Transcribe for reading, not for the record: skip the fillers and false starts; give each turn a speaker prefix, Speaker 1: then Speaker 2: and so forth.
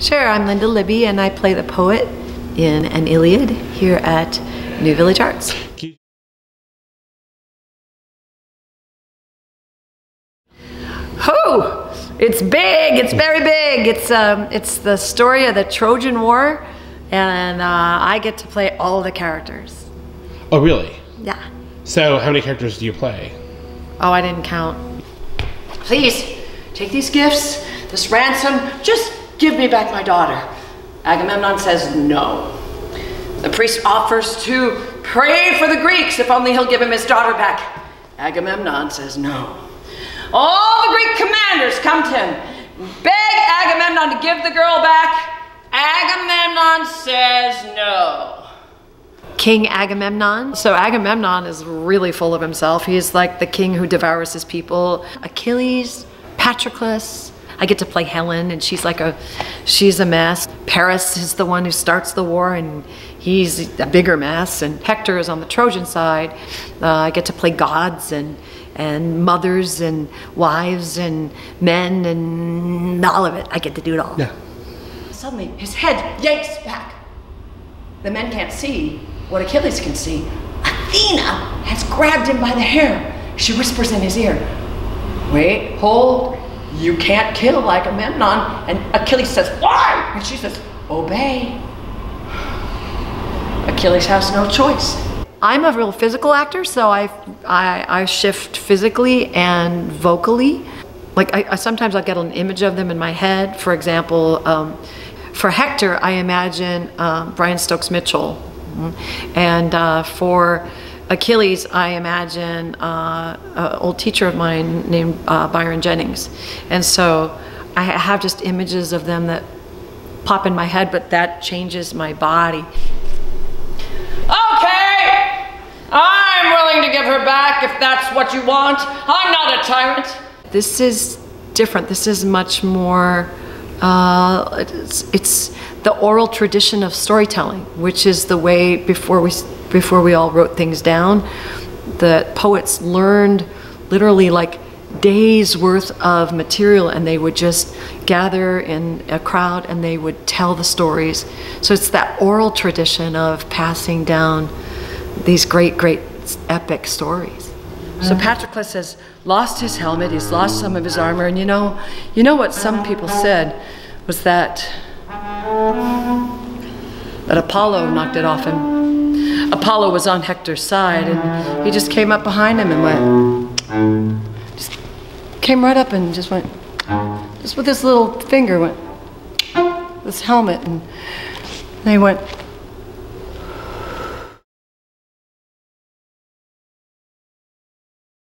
Speaker 1: Sure, I'm Linda Libby and I play the poet in an Iliad here at New Village Arts. Oh, it's big, it's very big. It's the story of the Trojan War, and I get to play all the characters.
Speaker 2: Oh, really?
Speaker 1: Yeah.
Speaker 2: So how many characters do you play?
Speaker 1: Oh, I didn't count. Please, take these gifts, this ransom, just give me back my daughter. Agamemnon says no. The priest offers to pray for the Greeks if only he'll give him his daughter back. Agamemnon says no. All the Greek commanders come to him, beg Agamemnon to give the girl back. Agamemnon says no. King Agamemnon. So Agamemnon is really full of himself. He's like the king who devours his people. Achilles, Patroclus. I get to play Helen, and she's a mess. Paris is the one who starts the war, and he's a bigger mess. And Hector is on the Trojan side. I get to play gods and mothers and wives and men and all of it. I get to do it all.
Speaker 2: Yeah.
Speaker 1: Suddenly, his head yanks back. The men can't see what Achilles can see. Athena has grabbed him by the hair. She whispers in his ear, "Wait, hold. You can't kill Agamemnon." And Achilles says, "Why?" And she says, "Obey." Achilles has no choice. I'm a real physical actor, so I shift physically and vocally. Like I sometimes I get an image of them in my head. For example, for Hector, I imagine Brian Stokes Mitchell, and for Achilles, I imagine an old teacher of mine named Byron Jennings. And so I have just images of them that pop in my head, but that changes my body. Okay, I'm willing to give her back if that's what you want. I'm not a tyrant. This is different. This is much more, it's the oral tradition of storytelling, which is the way before we all wrote things down, the poets learned literally like days worth of material, and they would just gather in a crowd and they would tell the stories. So it's that oral tradition of passing down these great epic stories. So Patroclus has lost his helmet, he's lost some of his armor, and you know what some people said was that Apollo knocked it off him. Apollo was on Hector's side, and he just came up behind him and went, just came right up and just went, just with his little finger went, this helmet, and they went,